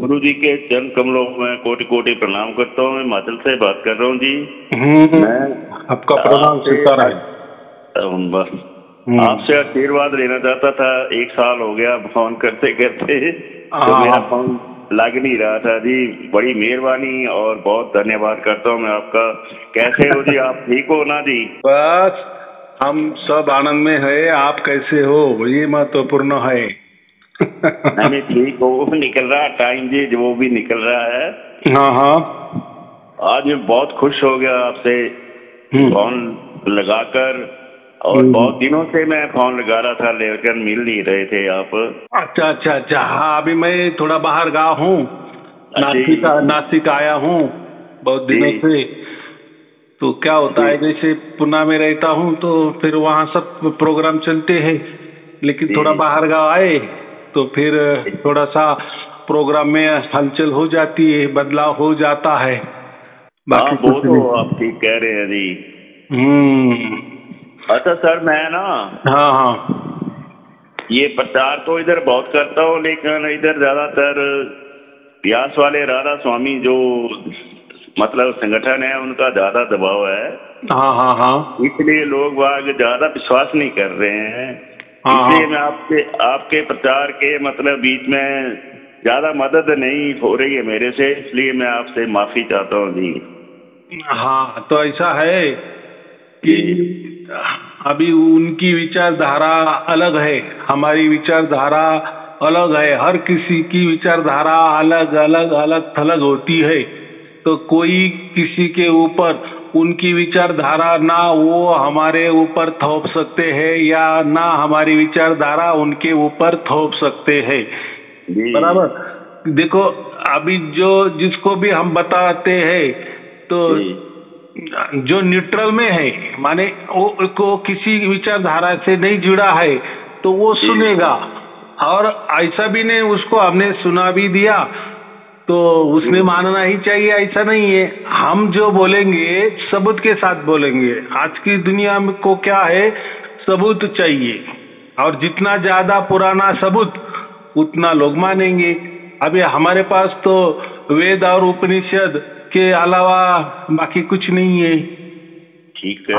गुरु जी के चरण कमलों में कोटि कोटि प्रणाम करता हूँ। मैं हिमाचल से बात कर रहा हूँ जी। मैं आपका प्रणाम स्वीकार है। बस आपसे आशीर्वाद लेना चाहता था। 1 साल हो गया फोन करते करते, तो मेरा फोन लग नहीं रहा था जी। बड़ी मेहरबानी और बहुत धन्यवाद करता हूँ मैं आपका। कैसे हो जी? आप ठीक हो ना जी? बस हम सब आनंद में है। आप कैसे हो ये महत्वपूर्ण है। नहीं ठीक हो, निकल रहा टाइम जी, जो भी निकल रहा है। हाँ हाँ। आज मैं बहुत खुश हो गया आपसे फोन लगाकर, और बहुत दिनों से मैं फोन लगा रहा था लेकिन मिल नहीं रहे थे आप। अच्छा अच्छा अच्छा। हाँ, अभी मैं थोड़ा बाहर गया हूँ। नासिक आया हूँ बहुत दिनों से। तो क्या होता है, जैसे पुणे में रहता हूँ तो फिर वहाँ सब प्रोग्राम चलते हैं, लेकिन थोड़ा बाहर गाँव आए तो फिर थोड़ा सा प्रोग्राम में हलचल हो जाती है, बदलाव हो जाता है। बाकी वो तो आप ठीक कह रहे हैं जी। अच्छा सर, मैं ना हाँ हाँ ये प्रचार तो इधर बहुत करता हूँ, लेकिन इधर ज्यादातर व्यास वाले राधा स्वामी जो मतलब संगठन है उनका ज्यादा दबाव है। हाँ हाँ हाँ। इसलिए लोग बाग ज्यादा विश्वास नहीं कर रहे हैं। इसलिए मैं आपके प्रचार के मतलब बीच में ज्यादा मदद नहीं हो रही है मेरे से, इसलिए मैं आपसे माफी चाहता हूँ जी। हाँ, तो ऐसा है कि अभी उनकी विचारधारा अलग है, हमारी विचारधारा अलग है। हर किसी की विचारधारा अलग अलग अलग थलग होती है। तो कोई किसी के ऊपर उनकी विचारधारा ना वो हमारे ऊपर थोप सकते हैं, या ना हमारी विचारधारा उनके ऊपर थोप सकते हैं। बराबर। देखो, अभी जो जिसको भी हम बताते हैं तो जो न्यूट्रल में है, माने वो को किसी विचारधारा से नहीं जुड़ा है तो वो सुनेगा। और ऐसा भी नहीं उसको हमने सुना भी दिया तो उसने मानना ही चाहिए, ऐसा नहीं है। हम जो बोलेंगे सबूत के साथ बोलेंगे। आज की दुनिया में को क्या है, सबूत चाहिए, और जितना ज्यादा पुराना सबूत उतना लोग मानेंगे। अभी हमारे पास तो वेद और उपनिषद के अलावा बाकी कुछ नहीं है। ठीक है।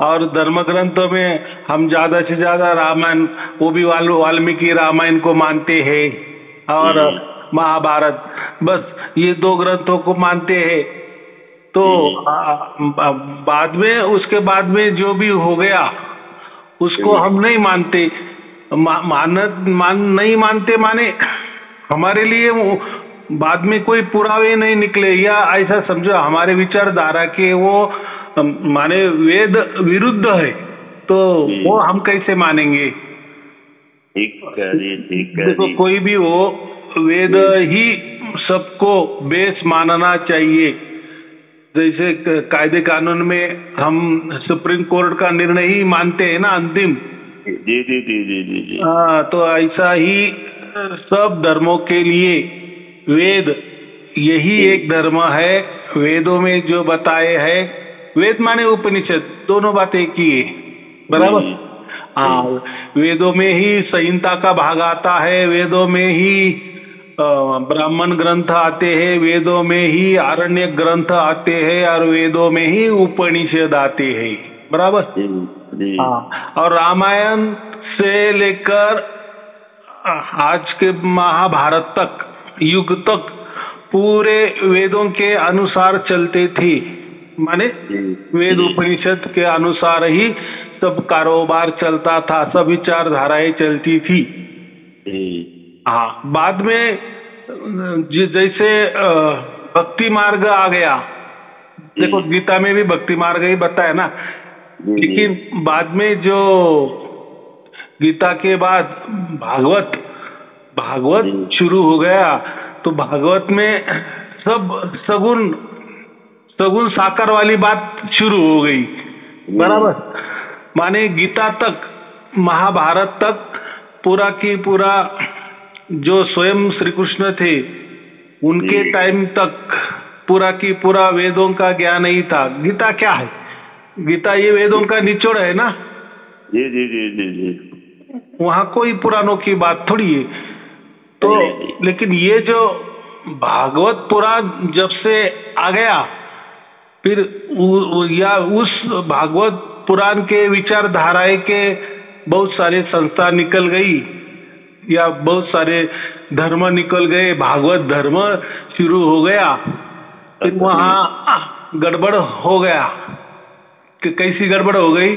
और धर्म ग्रंथों में हम ज्यादा से ज्यादा रामायण, वो भी वाल्मीकि रामायण को मानते हैं, और महाभारत, बस ये 2 ग्रंथों को मानते हैं। तो बाद में उसके बाद में जो भी हो गया उसको हम नहीं मानते। नहीं मानते माने हमारे लिए बाद में कोई पुरावे नहीं निकले, या ऐसा समझो हमारे विचारधारा के वो माने वेद विरुद्ध है, तो वो हम कैसे मानेंगे। ठीक है जी, ठीक है। देखो, कोई भी हो, वेद ही सबको बेस मानना चाहिए। जैसे कायदे कानून में हम सुप्रीम कोर्ट का निर्णय ही मानते हैं ना, अंतिम। जी जी जी जी जी जी। तो ऐसा ही सब धर्मों के लिए वेद यही एक धर्म है। वेदों में जो बताए है, वेद माने उपनिषद, दोनों बातें एक ही है। बराबर। हाँ, वेदों में ही संहिता का भाग आता है, वेदों में ही ब्राह्मण ग्रंथ आते हैं, वेदों में ही आरण्य ग्रंथ आते हैं, और वेदों में ही उपनिषद आते हैं। बराबर। हाँ, और रामायण से लेकर आज के महाभारत तक, युग तक पूरे वेदों के अनुसार चलते थे। माने वेद उपनिषद के अनुसार ही सब कारोबार चलता था, सब विचारधाराएं चलती थी। हाँ, बाद में जैसे भक्ति मार्ग आ गया, देखो गीता में भी भक्ति मार्ग ही बताया ना, लेकिन बाद में जो गीता के बाद भागवत शुरू हो गया, तो भागवत में सब सगुन साकार वाली बात शुरू हो गई। बराबर। माने गीता तक, महाभारत तक पूरा की पूरा जो स्वयं श्री कृष्ण थे उनके टाइम तक पूरा की पूरा वेदों का ज्ञान ही था। गीता क्या है? गीता ये वेदों का निचोड़ है ना। जी जी जी जी जी। वहाँ कोई पुरानों की बात थोड़ी है। तो लेकिन ये जो भागवत पुराण जब से आ गया, फिर या उस भागवत पुराण के विचारधाराएं के बहुत सारे संस्था निकल गई, या बहुत सारे धर्म निकल गए, भागवत धर्म शुरू हो गया, फिर वहाँ गड़बड़ हो गया। कि कैसी गड़बड़ हो गई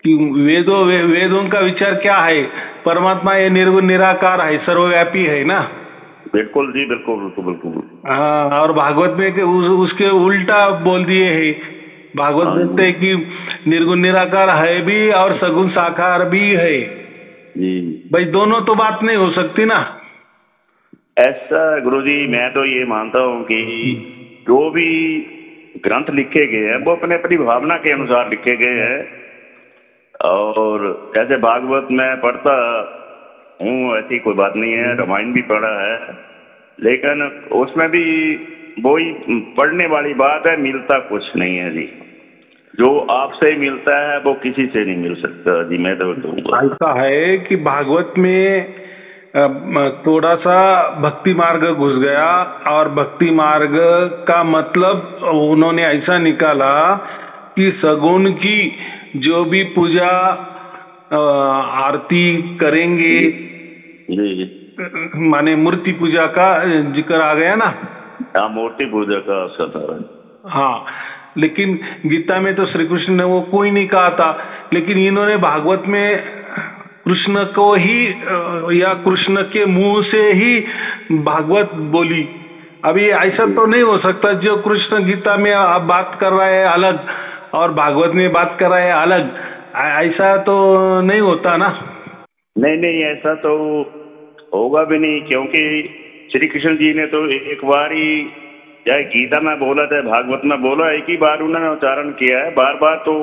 कि वेदों का विचार क्या है, परमात्मा ये निर्गुण निराकार है, सर्वव्यापी है ना। बिल्कुल जी, बिल्कुल बिल्कुल बिल्कुल। हाँ, और भागवत में उसके उल्टा बोल दिए है। भागवत बोलते हैं कि निर्गुण निराकार है भी और सगुण साकार भी है जी। भाई दोनों तो बात नहीं हो सकती ना। ऐसा गुरुजी, मैं तो ये मानता हूँ कि जो भी ग्रंथ लिखे गए हैं वो अपने अपनी भावना के अनुसार लिखे गए हैं। और जैसे भागवत में पढ़ता हूँ ऐसी कोई बात नहीं है, रामायण भी पढ़ा है, लेकिन उसमें भी वही पढ़ने वाली बात है, मिलता कुछ नहीं है जी। जो आपसे मिलता है वो किसी से नहीं मिल सकता जी। मैं तो ऐसा है कि भागवत में थोड़ा सा भक्ति मार्ग घुस गया, और भक्ति मार्ग का मतलब उन्होंने ऐसा निकाला कि सगुण की जो भी पूजा आरती करेंगे, माने मूर्ति पूजा का जिक्र आ गया ना। हाँ, मूर्ति पूजा का सतारा। हाँ, लेकिन गीता में तो श्री कृष्ण ने वो कोई नहीं कहा था, लेकिन इन्होंने भागवत में कृष्ण को ही या कृष्ण के मुंह से ही भागवत बोली। अभी ऐसा तो नहीं हो सकता जो कृष्ण गीता में बात कर रहा है अलग और भागवत में बात कर रहा है अलग, ऐसा तो नहीं होता ना। नहीं नहीं, ऐसा तो होगा भी नहीं, क्योंकि श्री कृष्ण जी ने तो एक बार ही, चाहे गीता में बोला चाहे भागवत में बोला, एक ही बार उन्होंने उच्चारण किया है। बार बार तो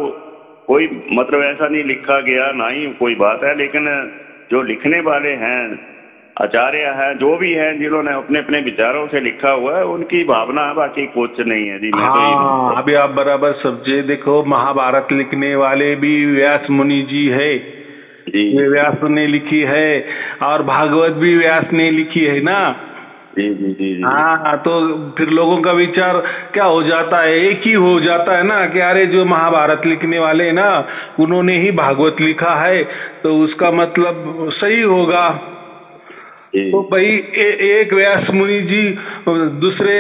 कोई मतलब ऐसा नहीं लिखा गया, ना ही कोई बात है। लेकिन जो लिखने वाले हैं, आचार्य हैं, जो भी हैं, जिन्होंने अपने अपने विचारों से लिखा हुआ है, उनकी भावना है, बाकी कुछ नहीं है जी। हाँ, अभी आप बराबर समझे। देखो, महाभारत लिखने वाले भी व्यास मुनि जी है, ये व्यास ने लिखी है, और भागवत भी व्यास ने लिखी है ना। जी जी जी जी। हाँ, तो फिर लोगों का विचार क्या हो जाता है, एक ही हो जाता है ना कि अरे जो महाभारत लिखने वाले हैं ना, उन्होंने ही भागवत लिखा है तो उसका मतलब सही होगा। तो भाई एक व्यास मुनि जी दूसरे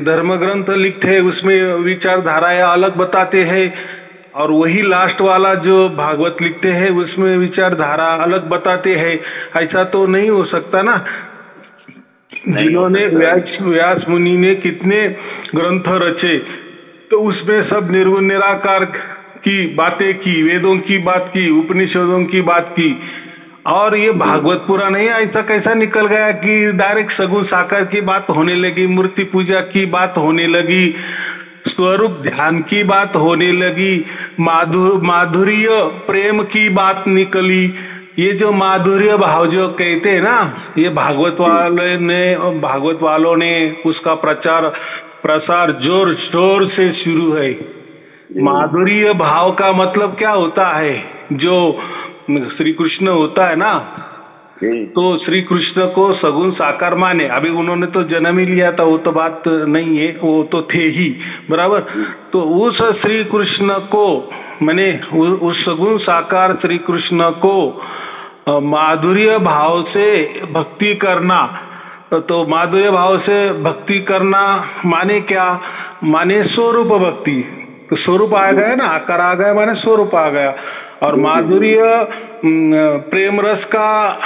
धर्म ग्रंथ लिखते हैं, उसमें विचारधाराएं अलग बताते हैं, और वही लास्ट वाला जो भागवत लिखते हैं उसमें विचारधारा अलग बताते हैं। ऐसा तो नहीं हो सकता ना। जिन्होंने व्यास मुनि ने कितने ग्रंथ रचे, तो उसमें सब निर्गुण निराकार की बातें की, वेदों की बात की, उपनिषदों की बात की, और ये भागवत पुराण नहीं। ऐसा कैसा निकल गया कि डायरेक्ट सगुण साकार की बात होने लगी, मूर्ति पूजा की बात होने लगी, स्वरूप ध्यान की बात होने लगी, माधुर्य प्रेम की बात निकली। ये जो माधुर्य भाव जो कहते हैं ना, ये भागवत वालों ने उसका प्रचार प्रसार जोर शोर से शुरू है। माधुर्य भाव का मतलब क्या होता है? जो श्री कृष्ण होता है ना, तो श्री कृष्ण को सगुण साकार माने। अभी उन्होंने तो जन्म ही लिया था, वो तो बात नहीं है, वो तो थे ही, बराबर। तो उस श्री कृष्ण को माने उस सगुण साकार श्री कृष्ण को माधुर्य भाव से भक्ति करना। तो माधुर्य भाव से भक्ति करना माने क्या? माने स्वरूप भक्ति। तो स्वरूप आ गया ना, आकार आ गया, माने स्वरूप आ गया। और माधुर्य प्रेम रस का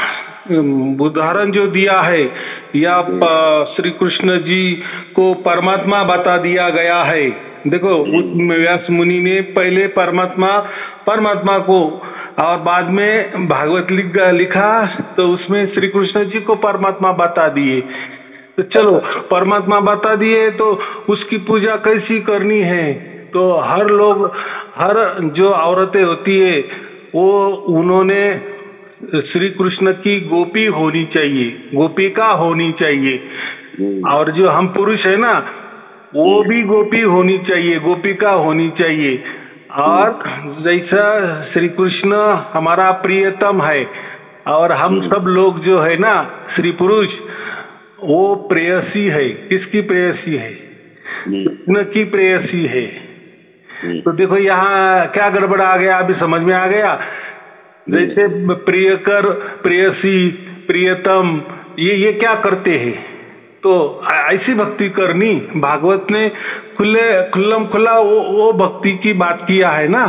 उदाहरण जो दिया है, या श्री कृष्ण जी को परमात्मा बता दिया गया है। देखो, व्यास मुनि ने पहले परमात्मा को, और बाद में भागवत लिखा, तो उसमें श्री कृष्ण जी को परमात्मा बता दिए। तो चलो, परमात्मा बता दिए तो उसकी पूजा कैसी करनी है? तो हर जो औरतें होती है वो उन्होंने श्री कृष्ण की गोपी होनी चाहिए, गोपिका होनी चाहिए। और जो हम पुरुष है ना, वो भी गोपी होनी चाहिए, गोपिका होनी चाहिए। और जैसा श्री कृष्ण हमारा प्रियतम है, और हम सब लोग जो है ना स्त्री पुरुष, वो प्रेयसी है। किसकी प्रेयसी है? कृष्ण की प्रेयसी है। तो देखो यहाँ क्या गड़बड़ आ गया, अभी समझ में आ गया। जैसे प्रियकर, प्रेयसी, प्रियतम, ये क्या करते हैं? तो ऐसी भक्ति करनी। भागवत ने खुल्लम खुला वो भक्ति की बात किया है ना,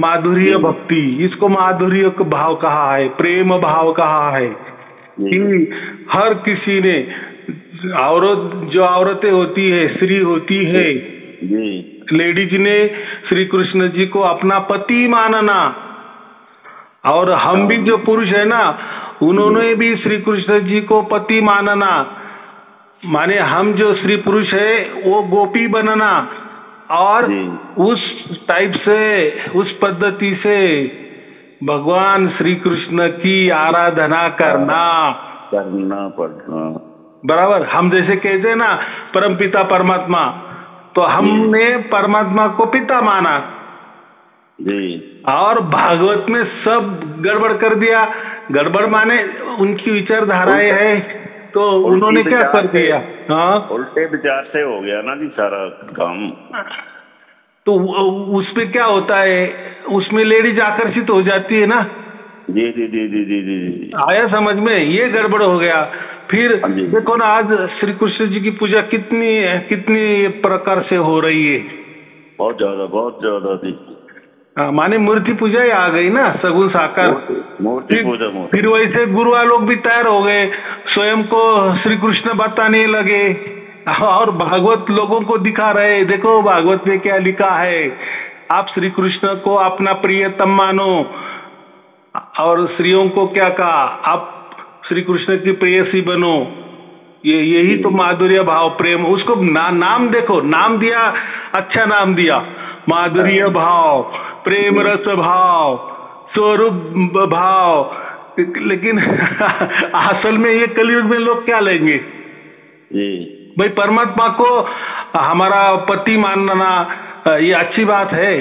माधुर्य भक्ति। इसको माधुर्य भाव कहा है, प्रेम भाव कहा है कि हर किसी ने, जो औरतें होती है, स्त्री होती है, लेडीज ने श्री कृष्ण जी को अपना पति मानना, और हम भी जो पुरुष है ना, उन्होंने भी श्री कृष्ण जी को पति मानना। माने हम जो स्त्री पुरुष है वो गोपी बनना, और उस टाइप से, उस पद्धति से भगवान श्री कृष्ण की आराधना करना पड़ना। बराबर। हम जैसे कहते हैं ना परम पिता परमात्मा, तो हमने परमात्मा को पिता माना और भागवत में सब गड़बड़ कर दिया। गड़बड़ माने उनकी विचारधाराएं है, तो उन्होंने क्या कर दिया? हाँ, उल्टे विचार से हो गया ना जी सारा काम। तो उसमें क्या होता है, उसमें लेडीज आकर्षित हो जाती है ना। जी जी जी जी जी जी आया समझ में? ये गड़बड़ हो गया। फिर देखो ना, आज श्री कृष्ण जी की पूजा कितनी प्रकार से हो रही है। बहुत ज्यादा जी। माने मूर्ति पूजा ही आ गई ना, सगुन साकार मूर्ति पूजा। फिर वैसे गुरुआ लोग भी तैयार हो गए, स्वयं को श्री कृष्ण बताने लगे और भागवत लोगों को दिखा रहे, देखो भागवत में क्या लिखा है, आप श्री कृष्ण को अपना प्रियतम मानो। और स्त्रियों को क्या कहा, आप श्री कृष्ण की प्रेयसी बनो। यही तो माधुर्य भाव, प्रेम। उसको नाम देखो, नाम दिया, अच्छा नाम दिया, माधुर्य भाव, प्रेम रस भाव, स्वरूप भाव। लेकिन असल में ये कलयुग में लोग क्या लेंगे भाई? परमात्मा को हमारा पति मानना ये अच्छी बात है?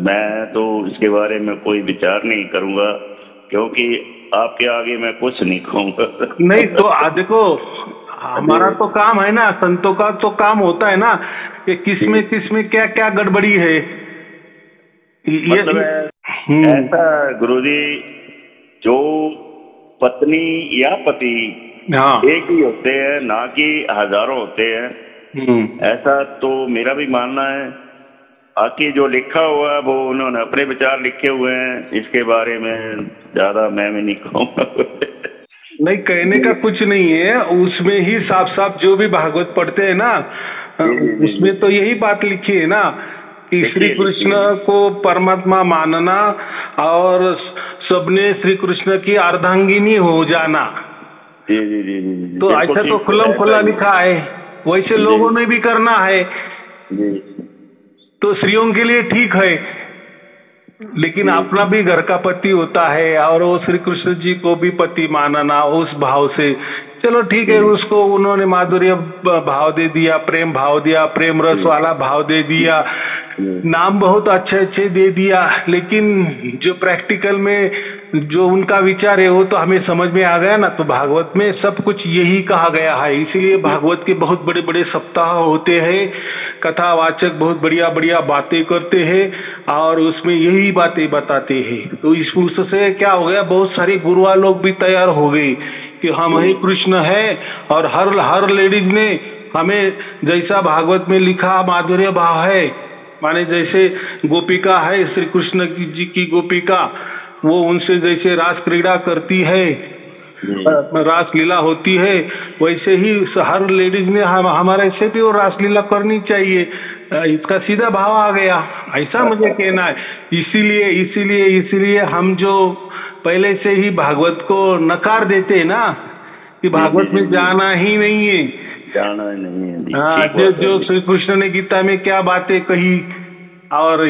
मैं तो इसके बारे में कोई विचार नहीं करूंगा, क्योंकि आपके आगे मैं कुछ नहीं कहूंगा। नहीं तो देखो, हमारा तो काम है ना, संतों का तो काम होता है ना कि किसमें क्या क्या गड़बड़ी है। मतलब ऐसा गुरुजी, जो पत्नी या पति एक ही होते हैं, ना कि हजारों होते हैं, ऐसा तो मेरा भी मानना है। आके जो लिखा हुआ है वो उन्होंने अपने विचार लिखे हुए हैं, इसके बारे में ज्यादा मैं भी नहीं कहूँगा। नहीं, कहने का कुछ नहीं है, उसमें ही साफ साफ जो भी भागवत पढ़ते हैं ना, उसमें तो यही बात लिखी है ना कि श्री कृष्ण को परमात्मा मानना और सबने श्री कृष्ण की अर्धांगिनी हो जाना। जी। तो ऐसा तो खुल्लम खुल्ला लिखा है, वैसे लोगों ने भी करना है। तो स्त्रियों के लिए ठीक है, लेकिन अपना भी घर का पति होता है और वो श्री कृष्ण जी को भी पति मानना उस भाव से, चलो ठीक है। उसको उन्होंने माधुर्य भाव दे दिया, प्रेम भाव दिया, प्रेम रस वाला भाव दे दिया, नाम बहुत अच्छे दे दिया, लेकिन जो प्रैक्टिकल में जो उनका विचार है वो तो हमें समझ में आ गया ना। तो भागवत में सब कुछ यही कहा गया है, इसीलिए भागवत के बहुत बड़े बड़े सप्ताह होते हैं, कथावाचक बहुत बढ़िया बातें करते हैं और उसमें यही बातें बताते हैं। तो इस उससे क्या हो गया, बहुत सारे गुरुआ लोग भी तैयार हो गए कि हम ही कृष्ण है, और हर लेडीज ने हमें जैसा भागवत में लिखा माधुर्य भाव है, माने जैसे गोपिका है श्री कृष्ण जी की गोपिका, वो उनसे जैसे रास क्रीड़ा करती है, रास लीला होती है, वैसे ही हर लेडीज ने हमारे से भी वो रास लीला करनी चाहिए। इसका सीधा भाव आ गया, ऐसा मुझे कहना है। इसीलिए हम जो पहले से ही भागवत को नकार देते हैं ना कि भागवत में जाना ही नहीं है, हाँ, जो श्री कृष्ण ने गीता में क्या बातें कही, और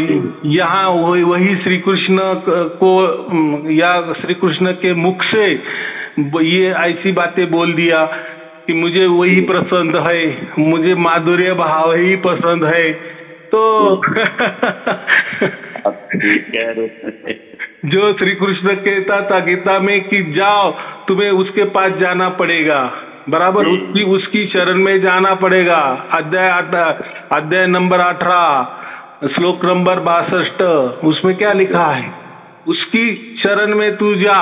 यहाँ वही श्री कृष्ण को या श्री कृष्ण के मुख से ये ऐसी बातें बोल दिया कि मुझे वही पसंद है, मुझे माधुर्य भाव ही पसंद है। तो आप ठीक कह रहे। जो श्री कृष्ण कहता था गीता में कि जाओ, तुम्हें उसके पास जाना पड़ेगा, बराबर, उसकी शरण में जाना पड़ेगा। अध्याय नंबर 18 श्लोक नंबर 62, उसमें क्या लिखा है? उसकी शरण में तू जा।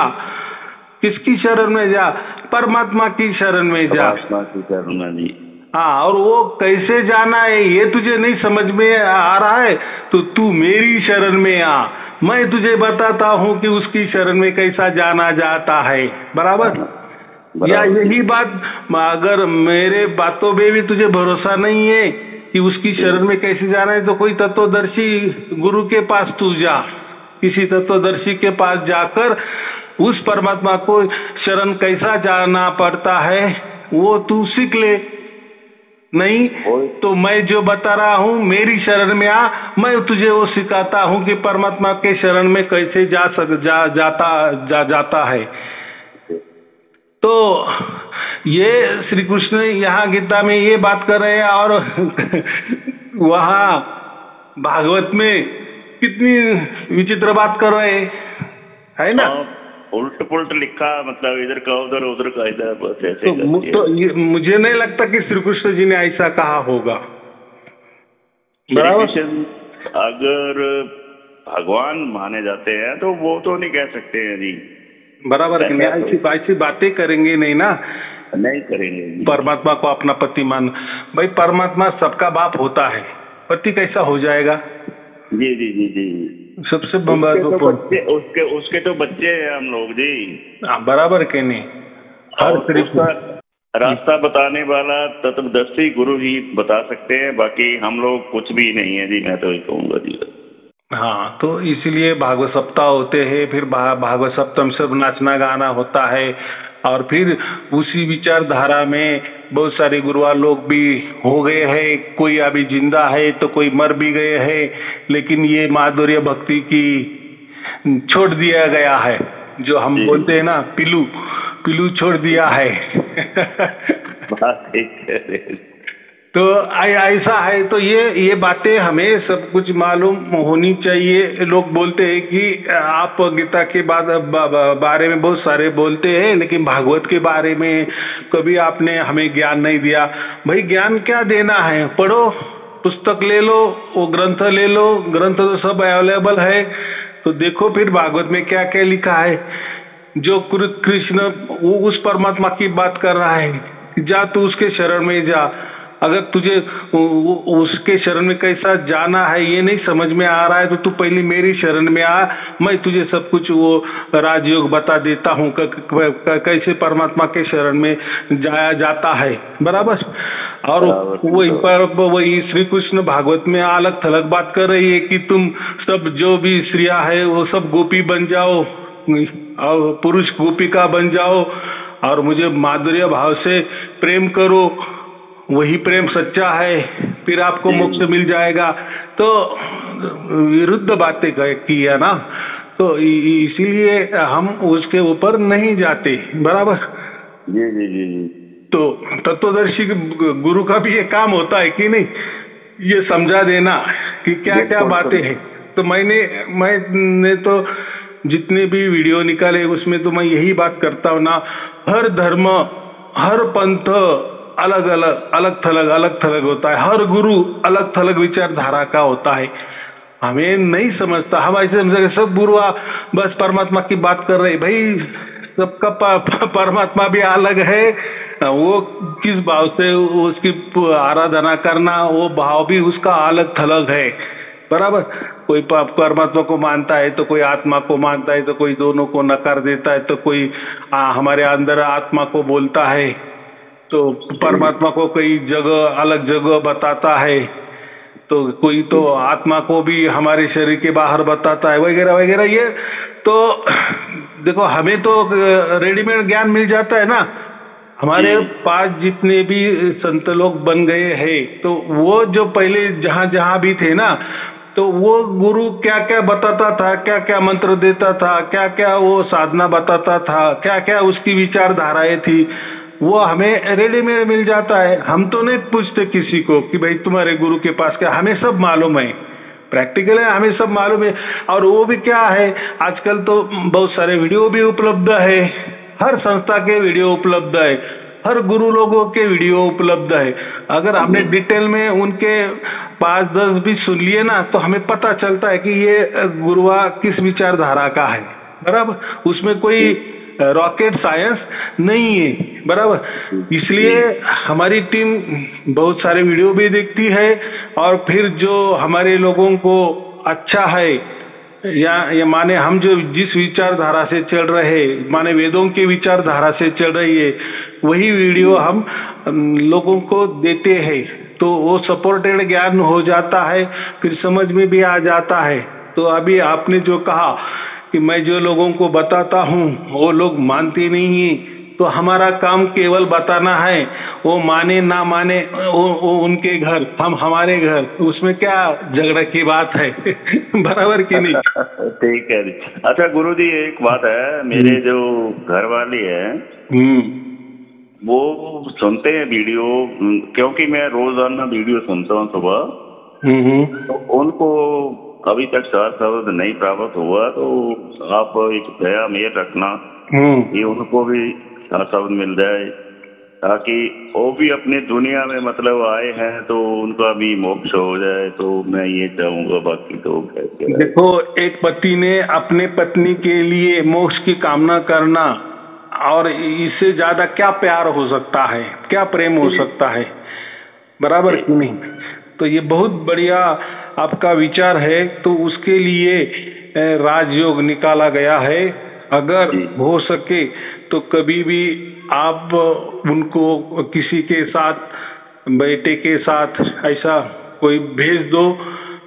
किसकी शरण में जा? परमात्मा की शरण में जा। परमात्मा की शरण में जी। हाँ, और वो कैसे जाना है ये तुझे नहीं समझ में आ रहा है तो तू मेरी शरण में आ, मैं तुझे बताता हूँ कि उसकी शरण में कैसा जाना जाता है, बराबर। या यही बात, अगर मेरे बातों में भी तुझे भरोसा नहीं है कि उसकी शरण में कैसे जाना है, तो कोई तत्वदर्शी गुरु के पास तू जा। किसी तत्वदर्शी के पास जाकर उस परमात्मा को शरण कैसा जाना पड़ता है वो तू सीख ले। नहीं तो मैं जो बता रहा हूँ मेरी शरण में आ, मैं तुझे वो सिखाता हूँ कि परमात्मा के शरण में कैसे जाता है। तो ये श्री कृष्ण यहाँ गीता में ये बात कर रहे हैं, और वहाँ भागवत में कितनी विचित्र बात कर रहे है ना। उल्ट पुल्ट लिखा, मतलब इधर का उधर, उधर का इधर, बस ऐसे। तो मुझे नहीं लगता कि श्री कृष्ण जी ने ऐसा कहा होगा, बराबर। अगर भगवान माने जाते हैं तो वो तो नहीं कह सकते हैं जी, बराबर कि नहीं? ऐसी बातें करेंगे नहीं ना, नहीं करेंगे। परमात्मा को अपना पति मान, भाई परमात्मा सबका बाप होता है, पति कैसा हो जाएगा? जी जी जी जी, सबसे उसके तो बच्चे हैं हम लोग जी। बराबर के नहीं, हर तरीका रास्ता बताने वाला तत्वदर्शी गुरु ही बता सकते हैं, बाकी हम लोग कुछ भी नहीं है जी, मैं तो ये कहूँगा जी। हाँ, तो इसलिए भागवत सप्ताह होते हैं, फिर भागवत सप्तम सब नाचना गाना होता है, और फिर उसी विचारधारा में बहुत सारे गुरुवार लोग भी हो गए हैं, कोई अभी जिंदा है तो कोई मर भी गए हैं, लेकिन ये माधुर्य भक्ति की छोड़ दिया गया है, जो हम बोलते हैं ना पिलू छोड़ दिया है। तो ऐसा है, तो ये बातें हमें सब कुछ मालूम होनी चाहिए। लोग बोलते हैं कि आप गीता के बारे में बहुत सारे बोलते हैं, लेकिन भागवत के बारे में कभी आपने हमें ज्ञान नहीं दिया। भाई ज्ञान क्या देना है? पढ़ो, पुस्तक ले लो, वो ग्रंथ ले लो, ग्रंथ तो सब अवेलेबल है, तो देखो फिर भागवत में क्या क्या लिखा है। जो कृष्ण वो उस परमात्मा की बात कर रहा है, जा तू उसके शरण में जा। अगर तुझे उसके शरण में कैसा जाना है ये नहीं समझ में आ रहा है तो तू पहले मेरी शरण में आ, मैं तुझे सब कुछ वो राजयोग बता देता हूँ कैसे परमात्मा के शरण में जाया जाता है, बराबर। और वही श्री कृष्ण भागवत में अलग थलग बात कर रही है कि तुम सब जो भी स्त्रियां है वो सब गोपी बन जाओ और पुरुष गोपिका बन जाओ और मुझे माधुर्य भाव से प्रेम करो, वही प्रेम सच्चा है, फिर आपको मोक्ष मिल जाएगा। तो विरुद्ध बातें की है ना, तो इसीलिए हम उसके ऊपर नहीं जाते, बराबर। जी जी जी जी। तो तत्वदर्शी गुरु का भी ये काम होता है कि नहीं, ये समझा देना कि क्या क्या बातें हैं। तो मैंने तो जितने भी वीडियो निकाले उसमें तो मैं यही बात करता हूँ ना, हर धर्म हर पंथ अलग थलग होता है, हर गुरु अलग थलग विचारधारा का होता है। हमें नहीं समझता, हम ऐसे समझते सब गुरु बस परमात्मा की बात कर रहे। भाई सबका परमात्मा भी अलग है, वो किस भाव से उसकी आराधना करना वो भाव भी उसका अलग थलग है, बराबर। कोई परमात्मा को मानता है तो कोई आत्मा को मानता है, तो कोई दोनों को नकार देता है, तो कोई हमारे अंदर आत्मा को बोलता है, तो परमात्मा को कई जगह अलग जगह बताता है, तो कोई तो आत्मा को भी हमारे शरीर के बाहर बताता है, वगैरह वगैरह। ये तो देखो हमें तो रेडीमेड ज्ञान मिल जाता है ना। हमारे पास जितने भी संत लोग बन गए हैं, तो वो जो पहले जहाँ भी थे ना, तो वो गुरु क्या क्या बताता था, क्या क्या मंत्र देता था, क्या क्या वो साधना बताता था, क्या क्या उसकी विचारधाराएं थी, वो हमें रेडीमेड मिल जाता है। हम तो नहीं पूछते किसी को कि भाई तुम्हारे गुरु के पास क्या, हमें सब मालूम है, प्रैक्टिकल है, हमें सब मालूम है। और वो भी क्या है, आजकल तो बहुत सारे वीडियो भी उपलब्ध है, हर संस्था के वीडियो उपलब्ध है, हर गुरु लोगों के वीडियो उपलब्ध है। अगर हमने डिटेल में उनके 5-10 भी सुन लिए ना, तो हमें पता चलता है कि ये गुरुआ किस विचारधारा का है, बराबर। उसमें कोई रॉकेट साइंस नहीं है, बराबर। इसलिए हमारी टीम बहुत सारे वीडियो भी देखती है, और फिर जो हमारे लोगों को अच्छा है, या माने हम जो जिस विचारधारा से चल रहे, माने वेदों के विचारधारा से चल रही है, वही वीडियो हम लोगों को देते हैं, तो वो सपोर्टेड ज्ञान हो जाता है, फिर समझ में भी आ जाता है। तो अभी आपने जो कहा कि मैं जो लोगों को बताता हूँ वो लोग मानते नहीं है, तो हमारा काम केवल बताना है, वो माने ना माने वो उनके घर, हम हमारे घर, उसमें क्या झगड़ा की बात है। बराबर कि नहीं? ठीक है। अच्छा गुरुजी, एक बात है, मेरे जो घर वाली है वो सुनते हैं वीडियो, क्योंकि मैं रोजाना वीडियो सुनता हूँ सुबह, तो उनको अभी तक साथ शब्द नहीं प्राप्त हुआ, तो आप एक दया मेल रखना कि उनको भी साथ शब्द मिल जाए, ताकि वो भी अपनी दुनिया में मतलब आए हैं तो उनका भी मोक्ष हो जाए। तो मैं ये चाहूंगा, बाकी तो कैसे। देखो, एक पति ने अपने पत्नी के लिए मोक्ष की कामना करना, और इससे ज्यादा क्या प्यार हो सकता है, क्या प्रेम हो सकता है, बराबर कि नहीं? तो ये बहुत बढ़िया आपका विचार है। तो उसके लिए राजयोग निकाला गया है। अगर हो सके तो कभी भी आप उनको किसी के साथ, बेटे के साथ ऐसा कोई भेज दो,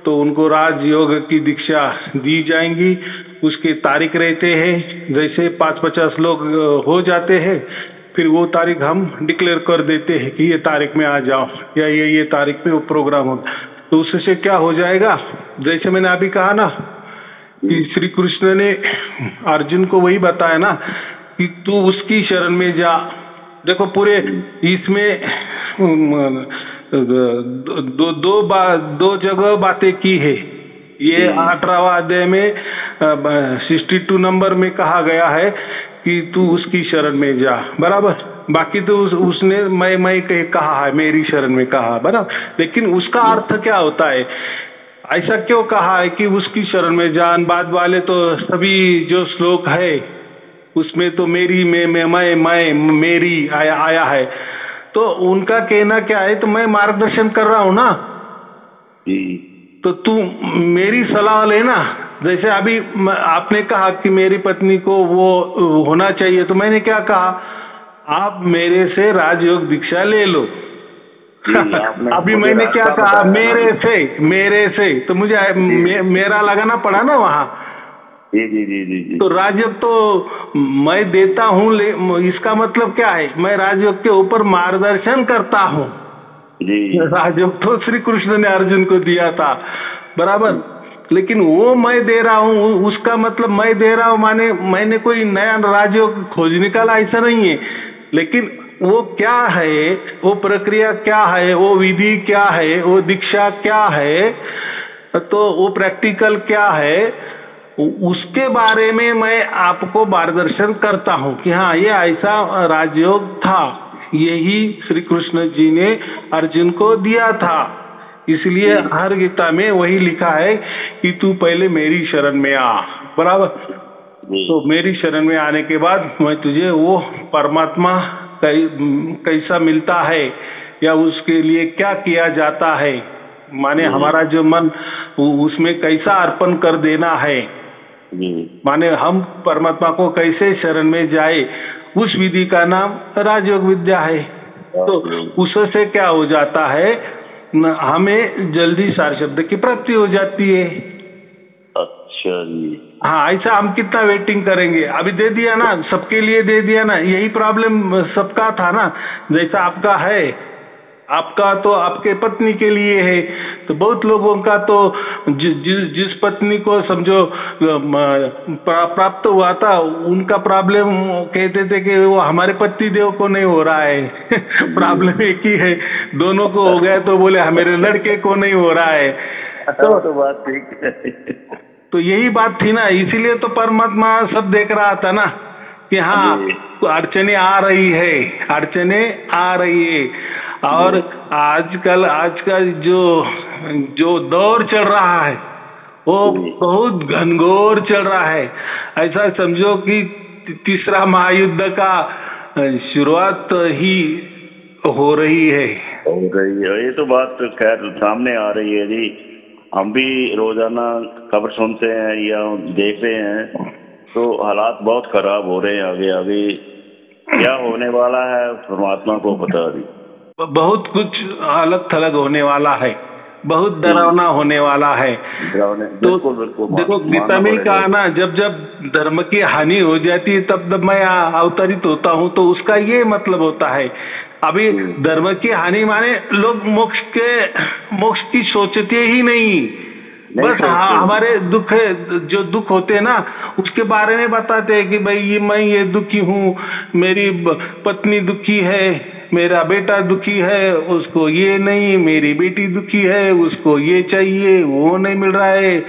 तो उनको राजयोग की दीक्षा दी जाएंगी। उसके तारीख रहते हैं, जैसे 5-50 लोग हो जाते हैं, फिर वो तारीख हम डिक्लेयर कर देते हैं कि ये तारीख में आ जाओ, या ये तारीख में वो प्रोग्राम हो। तो उससे क्या हो जाएगा, जैसे मैंने अभी कहा ना कि श्री कृष्ण ने अर्जुन को वही बताया ना कि तू उसकी शरण में जा। देखो, पूरे इसमें दो जगह बातें की है। ये 18वां अध्याय में 62 नंबर में कहा गया है कि तू उसकी शरण में जा, बराबर। बाकी तो उसने मैं कहा है, मेरी शरण में कहा, बराबर। लेकिन उसका अर्थ क्या होता है, ऐसा क्यों कहा है कि उसकी शरण में जान? बाद वाले तो सभी जो श्लोक है उसमें तो मेरी मैं मेरी आया है। तो उनका कहना क्या है, तो मैं मार्गदर्शन कर रहा हूँ ना, तो तू मेरी सलाह लेना। जैसे अभी आपने कहा कि मेरी पत्नी को वो होना चाहिए, तो मैंने क्या कहा, आप मेरे से राजयोग दीक्षा ले लो। अभी मैंने क्या कहा, मेरे से तो मुझे मेरा लगाना पड़ा ना वहाँ। जी। तो राजयोग तो मैं देता हूँ, इसका मतलब क्या है, मैं राजयोग के ऊपर मार्गदर्शन करता हूँ। राजयोग तो श्री कृष्ण ने अर्जुन को दिया था, बराबर। लेकिन वो मैं दे रहा हूँ, उसका मतलब मैं दे रहा हूँ माने मैंने कोई नया राजयोग खोज निकाला, ऐसा नहीं है। लेकिन वो क्या है, वो प्रक्रिया क्या है, वो विधि क्या है, वो दीक्षा क्या है, तो वो प्रैक्टिकल क्या है, उसके बारे में मैं आपको मार्गदर्शन करता हूँ कि हाँ, ये ऐसा राजयोग था, यही श्री कृष्ण जी ने अर्जुन को दिया था। इसलिए हर गीता में वही लिखा है कि तू पहले मेरी शरण में आ, बराबर। तो मेरी शरण में आने के बाद मैं तुझे वो परमात्मा कैसा मिलता है, या उसके लिए क्या किया जाता है, माने हमारा जो मन उसमें कैसा अर्पण कर देना है, माने हम परमात्मा को कैसे शरण में जाए, उस विधि का नाम राजयोग विद्या है। तो उससे क्या हो जाता है, हमें जल्दी सार शब्द की प्राप्ति हो जाती है। अच्छा जी। हाँ, ऐसा हम कितना वेटिंग करेंगे, अभी दे दिया ना, सबके लिए दे दिया ना। यही प्रॉब्लम सबका था ना, जैसा आपका है, आपका तो आपके पत्नी के लिए है, तो बहुत लोगों का तो जिस पत्नी को समझो प्राप्त हुआ था, उनका प्रॉब्लम कहते थे कि वो हमारे पति देव को नहीं हो रहा है। प्रॉब्लम एक ही है, दोनों को हो गया तो बोले मेरे लड़के को नहीं हो रहा है। तो बात ठीक है। तो यही बात थी ना, इसीलिए तो परमात्मा सब देख रहा था ना कि हाँ अड़चने आ रही है, अड़चने आ रही है। और आजकल आज का जो जो दौर चल रहा है वो बहुत घनघोर चल रहा है। ऐसा समझो कि तीसरा महायुद्ध का शुरुआत ही हो रही है। ये तो बात खैर सामने आ रही है जी। हम भी रोजाना खबर सुनते हैं या देख रहे हैं, तो हालात बहुत खराब हो रहे हैं। आगे आगे क्या होने वाला है परमात्मा को पता भी। बहुत कुछ अलग थलग होने वाला है, बहुत डरावना होने वाला है। तो बिल्कुल बिल्कुल देखो गीता में कहा ना, जब जब धर्म की हानि हो जाती है तब जब मैं अवतरित होता हूँ, तो उसका ये मतलब होता है। अभी धर्म की हानि माने लोग मोक्ष की सोचते ही नहीं, बस हमारे दुख जो दुख होते हैं ना उसके बारे में बताते हैं कि भाई मैं ये दुखी हूँ, मेरी पत्नी दुखी है, मेरा बेटा दुखी है, उसको ये नहीं, मेरी बेटी दुखी है, उसको ये चाहिए, वो नहीं मिल रहा है,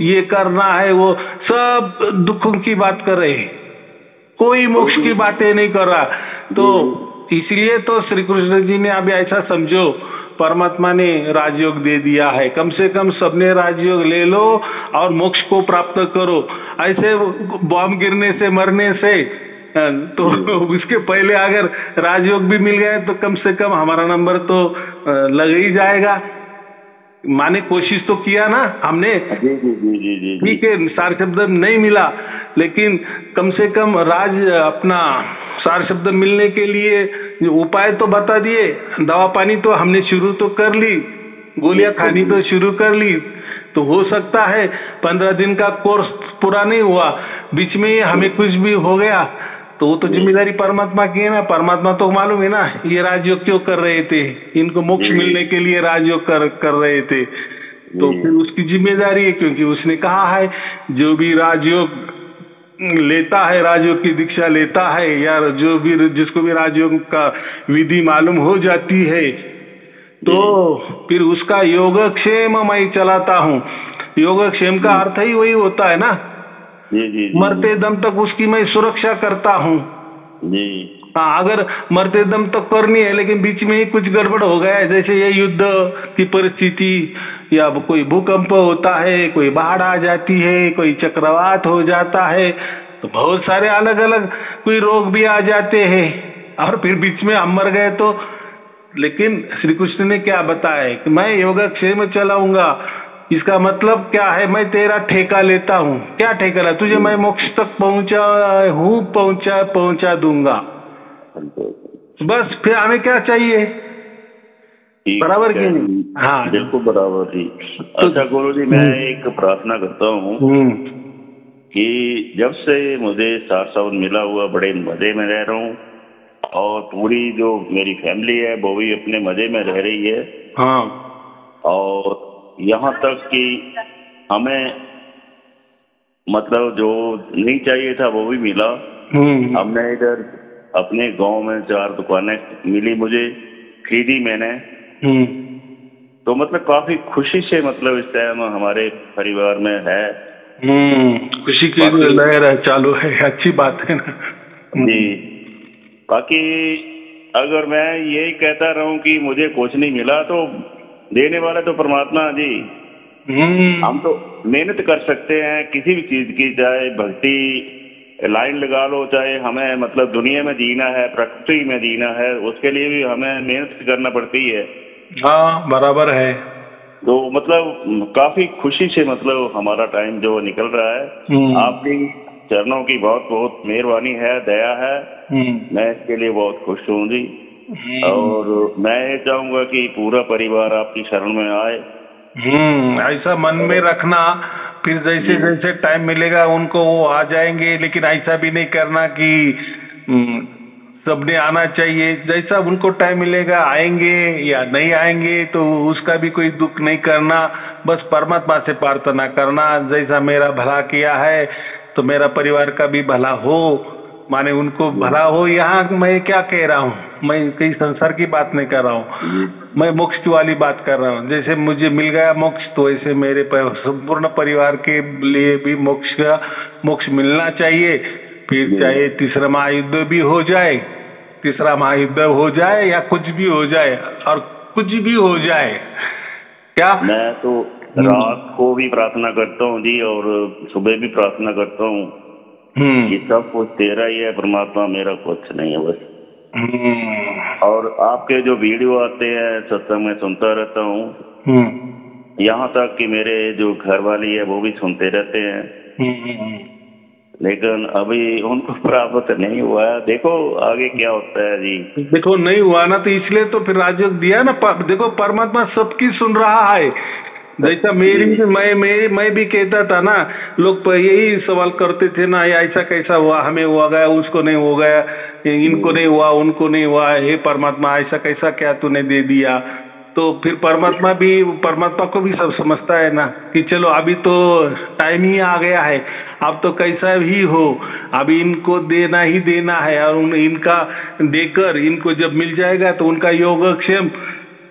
ये करना है, वो सब दुखों की बात कर रहे हैं, कोई मोक्ष की बातें नहीं कर रहा। तो इसलिए तो श्री कृष्ण जी ने अभी ऐसा समझो, परमात्मा ने राजयोग दे दिया है, कम से कम सबने राजयोग ले लो और मोक्ष को प्राप्त करो। ऐसे बॉम्ब गिरने से मरने से तो उसके पहले अगर राजयोग भी मिल गया तो कम से कम हमारा नंबर तो लग ही जाएगा। माने कोशिश तो किया ना हमने, ठीक है सार शब्द नहीं मिला, लेकिन कम से कम राज अपना सार शब्द मिलने के लिए उपाय तो बता दिए, दवा पानी तो हमने शुरू तो कर ली, गोलियां खानी तो शुरू कर ली। तो हो सकता है 15 दिन का कोर्स पूरा नहीं हुआ, बीच में हमें कुछ भी हो गया तो वो तो जिम्मेदारी परमात्मा की है ना। परमात्मा तो मालूम है ना ये राजयोग क्यों कर रहे थे, इनको मोक्ष मिलने के लिए राजयोग कर रहे थे, तो फिर उसकी जिम्मेदारी है, क्योंकि उसने कहा है जो भी राजयोग लेता है, राजयोग की दीक्षा लेता है, या जो भी जिसको भी राजयोग का विधि मालूम हो जाती है तो फिर उसका योगक्षेम मैं चलाता हूँ। योगक्षेम का अर्थ ही वही होता है ना, मरते दम तक उसकी मैं सुरक्षा करता हूँ। अगर मरते दम तक करनी है लेकिन बीच में ही कुछ गड़बड़ हो गया है, जैसे ये युद्ध की परिस्थिति या कोई भूकंप होता है, कोई बाढ़ आ जाती है, कोई चक्रवात हो जाता है, तो बहुत सारे अलग अलग कोई रोग भी आ जाते हैं और फिर बीच में हम मर गए तो। लेकिन श्री कृष्ण ने क्या बताया है कि मैं योगक्षेम चलाऊंगा, इसका मतलब क्या है, मैं तेरा ठेका लेता हूँ। क्या ठेका ला, तुझे मैं मोक्ष तक पहुंचा दूंगा, बस फिर हमें क्या चाहिए, बराबर की नहीं? हाँ बिल्कुल बराबर जी। अच्छा गुरु जी, मैं एक प्रार्थना करता हूँ कि जब से मुझे सार सावन मिला हुआ बड़े मजे में रह रहा हूँ, और पूरी जो मेरी फैमिली है वो भी अपने मजे में रह रही है। हाँ, और यहाँ तक कि हमें मतलब जो नहीं चाहिए था वो भी मिला। हमने इधर अपने गांव में 4 दुकानें मिली, मुझे खरीदी मैंने। तो मतलब काफी खुशी से मतलब इस टाइम हमारे परिवार में है। खुशी की लहर चालू है, अच्छी बात है ना जी। बाकी अगर मैं यही कहता रहूं कि मुझे कुछ नहीं मिला, तो देने वाला तो परमात्मा जी। हम तो मेहनत कर सकते हैं किसी भी चीज की, चाहे भक्ति लाइन लगा लो, चाहे हमें मतलब दुनिया में जीना है, प्रकृति में जीना है, उसके लिए भी हमें मेहनत करना पड़ती है। हाँ बराबर है। तो मतलब काफी खुशी से मतलब हमारा टाइम जो निकल रहा है, आपकी चरणों की बहुत बहुत मेहरबानी है, दया है। मैं इसके लिए बहुत खुश हूँ जी। और मैं ये चाहूंगा कि पूरा परिवार आपकी शरण में आए। ऐसा मन में रखना, फिर जैसे जैसे टाइम मिलेगा उनको वो आ जाएंगे, लेकिन ऐसा भी नहीं करना कि सबने आना चाहिए। जैसा उनको टाइम मिलेगा आएंगे या नहीं आएंगे तो उसका भी कोई दुख नहीं करना, बस परमात्मा से प्रार्थना करना जैसा मेरा भला किया है तो मेरा परिवार का भी भला हो, माने उनको भला हो। यहाँ मैं क्या कह रहा हूँ, मैं कहीं संसार की बात नहीं कर रहा हूँ, मैं मोक्ष वाली बात कर रहा हूँ। जैसे मुझे मिल गया मोक्ष, तो ऐसे मेरे संपूर्ण परिवार के लिए भी मोक्ष मिलना चाहिए। फिर चाहे तीसरा महायुद्ध भी हो जाए, तीसरा महायुद्ध हो जाए या कुछ भी हो जाए, और कुछ भी हो जाए क्या, मैं तो रात को भी प्रार्थना करता हूँ जी, और सुबह भी प्रार्थना करता हूँ कि सब कुछ तेरा ही है परमात्मा, मेरा कुछ नहीं है बस। और आपके जो वीडियो आते हैं सत्संग में सुनता रहता हूँ, यहाँ तक कि मेरे जो घर वाली है वो भी सुनते रहते हैं, लेकिन अभी उनको प्राप्त नहीं हुआ है। देखो आगे क्या होता है जी। देखो नहीं हुआ ना, तो इसलिए तो फिर राजयोग दिया ना। देखो परमात्मा सबकी सुन रहा है। जैसा मैं भी कहता था ना, लोग यही सवाल करते थे ना, ऐसा कैसा हुआ, हमें हुआ गया, उसको नहीं हो गया, इनको नहीं हुआ, उनको नहीं हुआ, हे परमात्मा ऐसा कैसा क्या तूने दे दिया। तो फिर परमात्मा को भी सब समझता है ना कि चलो अभी तो टाइम ही आ गया है, अब तो कैसा भी हो, अभी इनको देना ही देना है, और इनका देकर इनको जब मिल जाएगा तो उनका योगक्षेम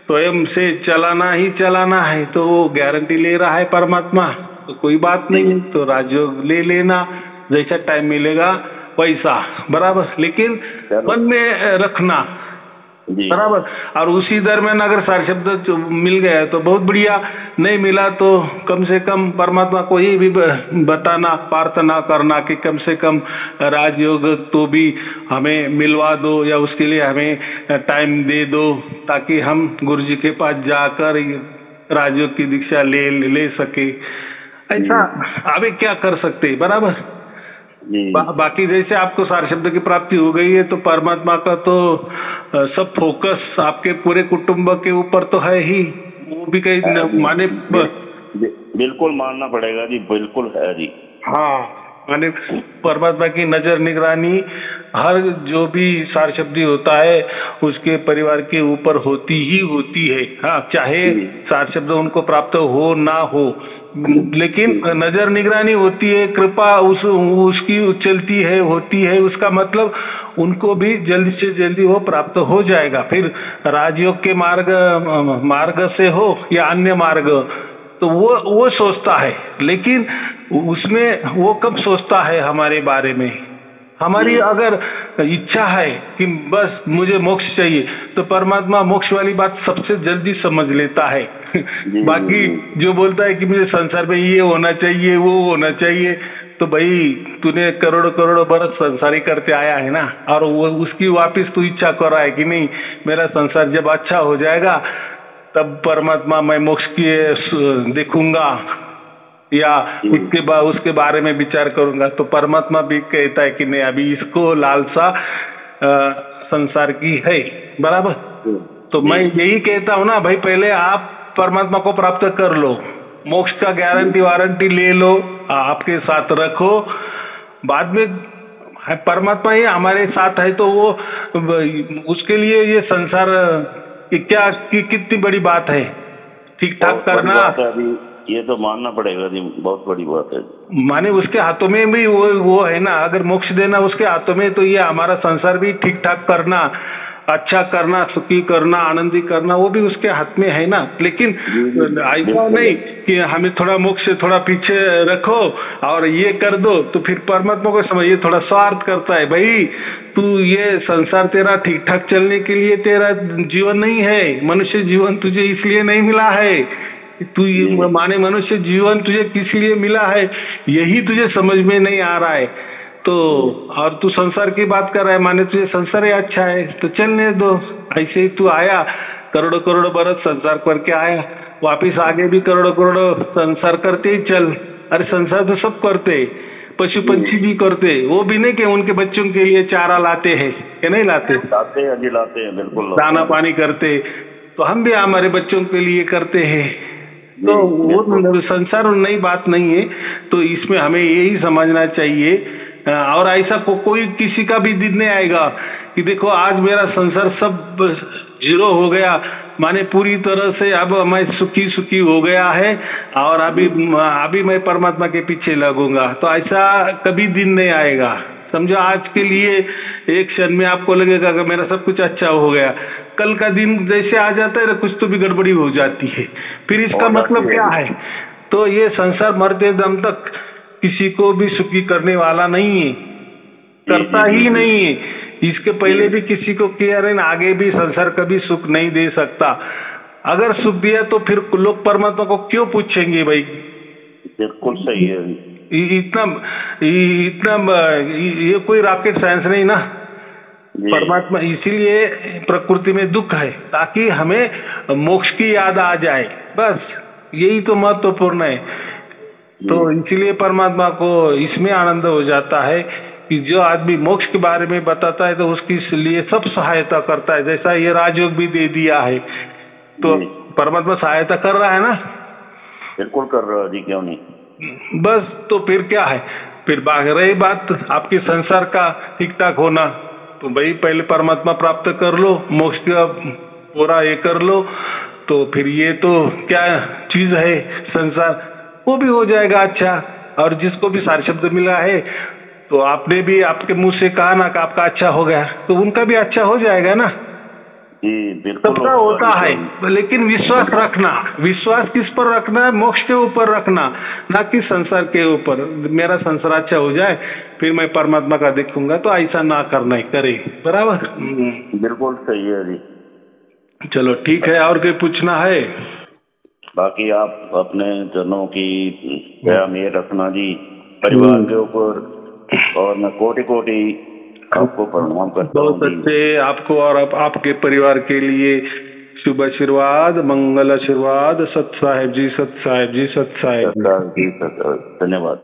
स्वयं से चलाना ही चलाना है। तो वो गारंटी ले रहा है परमात्मा, तो कोई बात नहीं, तो राजयोग ले लेना, जैसा टाइम मिलेगा वैसा, बराबर। लेकिन मन में रखना, बराबर। और उसी दरम्यान अगर सार शब्द मिल गया तो बहुत बढ़िया, नहीं मिला तो कम से कम परमात्मा को ये भी बताना, प्रार्थना करना कि कम से कम राजयोग तो भी हमें मिलवा दो, या उसके लिए हमें टाइम दे दो, ताकि हम गुरु जी के पास जाकर राजयोग की दीक्षा ले सके। ऐसा अभी क्या कर सकते, बराबर। बाकी जैसे आपको सार शब्द की प्राप्ति हो गई है, तो परमात्मा का तो सब फोकस आपके पूरे कुटुंब के ऊपर तो है ही, वो भी कहीं माने बिल्कुल मानना पड़ेगा जी, बिल्कुल है जी। हाँ, माने परमात्मा की नजर निगरानी हर जो भी सार शब्दी होता है उसके परिवार के ऊपर होती ही होती है। हाँ, चाहे सार शब्द उनको प्राप्त हो ना हो, लेकिन नजर निगरानी होती है, कृपा उसकी चलती है, होती है। उसका मतलब उनको भी जल्दी से जल्दी वो प्राप्त हो जाएगा। फिर राजयोग के मार्ग से हो या अन्य मार्ग, तो वो सोचता है, लेकिन उसमें वो कब सोचता है हमारे बारे में। हमारी अगर इच्छा है कि बस मुझे मोक्ष चाहिए, तो परमात्मा मोक्ष वाली बात सबसे जल्दी समझ लेता है। बाकी जो बोलता है कि मुझे संसार में ये होना चाहिए, वो होना चाहिए, तो भाई तूने करोड़ों करोड़ों बरस संसारी करते आया है ना, और वो उसकी वापिस तू इच्छा कर रहा है कि नहीं मेरा संसार जब अच्छा हो जाएगा तब परमात्मा मैं मोक्ष की देखूंगा, या उसके बारे में विचार करूंगा। तो परमात्मा भी कहता है कि नहीं, अभी इसको लालसा संसार की है, बराबर। तो मैं यही कहता हूँ ना भाई, पहले आप परमात्मा को प्राप्त कर लो, मोक्ष का गारंटी वारंटी ले लो, आपके साथ रखो, बाद में परमात्मा ही हमारे साथ है, तो वो उसके लिए ये संसार की कितनी बड़ी बात है, ठीक ठाक करना, ये तो मानना पड़ेगा जी, बहुत बड़ी बात है। माने उसके हाथों में भी वो है ना, अगर मोक्ष देना उसके हाथों में, तो ये हमारा संसार भी ठीक ठाक करना, अच्छा करना, सुखी करना, आनंदी करना, वो भी उसके हाथ में है ना। लेकिन ऐसा नहीं कि हमें थोड़ा मोक्ष से थोड़ा पीछे रखो और ये कर दो, तो फिर परमात्मा को समझिए थोड़ा स्वार्थ करता है। भाई तू ये संसार तेरा ठीक ठाक चलने के लिए तेरा जीवन नहीं है, मनुष्य जीवन तुझे इसलिए नहीं मिला है, तू माने मनुष्य जीवन तुझे किस लिए मिला है यही तुझे समझ में नहीं आ रहा है। तो और तू संसार की बात कर रहा है, माने तुझे संसार ही अच्छा है, तो चलने दो। ऐसे ही तू आया, करोड़ों करोड़ों बरस संसार करके आया, वापिस आगे भी करोड़ों करोड़ों संसार करते ही चल। अरे संसार तो सब करते, पशु पंछी भी करते, वो भी नहीं कि उनके बच्चों के लिए चारा लाते हैं कि नहीं लाते, लाते हैं बिल्कुल, दाना पानी करते, तो हम भी हमारे बच्चों के लिए करते हैं। तो वो संसार नई बात नहीं है, तो इसमें हमें यही समझना चाहिए। और ऐसा कोई किसी का भी दिन नहीं आएगा कि देखो आज मेरा संसार सब जीरो हो गया, माने पूरी तरह से अब मैं सुखी हो गया है और अभी मैं परमात्मा के पीछे लगूंगा, तो ऐसा कभी दिन नहीं आएगा। समझो आज के लिए एक क्षण में आपको लगेगा कि मेरा सब कुछ अच्छा हो गया, कल का दिन जैसे आ जाता है ना कुछ तो भी गड़बड़ी हो जाती है। फिर इसका मतलब क्या है? तो ये संसार मरते दम तक किसी को भी सुखी करने वाला नहीं है, करता ही नहीं है। इसके पहले भी किसी को किया रहे, आगे भी संसार कभी सुख नहीं दे सकता। अगर सुख दिया तो फिर लोग परमात्मा को क्यों पूछेंगे भाई? बिल्कुल सही है। इतना ये कोई रॉकेट साइंस नहीं ना। परमात्मा इसीलिए प्रकृति में दुख है ताकि हमें मोक्ष की याद आ जाए, बस यही तो महत्वपूर्ण है। तो इसीलिए परमात्मा को इसमें आनंद हो जाता है कि जो आदमी मोक्ष के बारे में बताता है तो उसके लिए सब सहायता करता है। जैसा ये राजयोग भी दे दिया है तो परमात्मा सहायता कर रहा है ना। बिल्कुल कर रहा है जी, क्यों नहीं। बस तो फिर क्या है, फिर रही बात आपके संसार का ठीक ठाक होना, तो भाई पहले परमात्मा प्राप्त कर लो, मोक्ष का पूरा ये कर लो, तो फिर ये तो क्या चीज है संसार, वो भी हो जाएगा अच्छा। और जिसको भी सारे शब्द मिला है तो आपने भी आपके मुंह से कहा ना कि आपका अच्छा हो गया, तो उनका भी अच्छा हो जाएगा ना। सबका होता है, लेकिन विश्वास रखना। विश्वास किस पर रखना है? मोक्ष के ऊपर रखना, ना कि संसार के ऊपर। मेरा संसार अच्छा हो जाए फिर मैं परमात्मा का देखूंगा, तो ऐसा ना करना ही करे। बराबर। बिल्कुल सही है जी। चलो ठीक है, और कोई पूछना है? बाकी आप अपने जनों की दया मेहर रखना जी परिवार के ऊपर, और मैं कोटि कोटि आपको प्रणाम करता हूँ। बहुत अच्छे, आपको और आपके परिवार के लिए शुभ आशीर्वाद, मंगल आशीर्वाद। सत साहेब जी, सत साहेब जी, सत साहेब जी। धन्यवाद।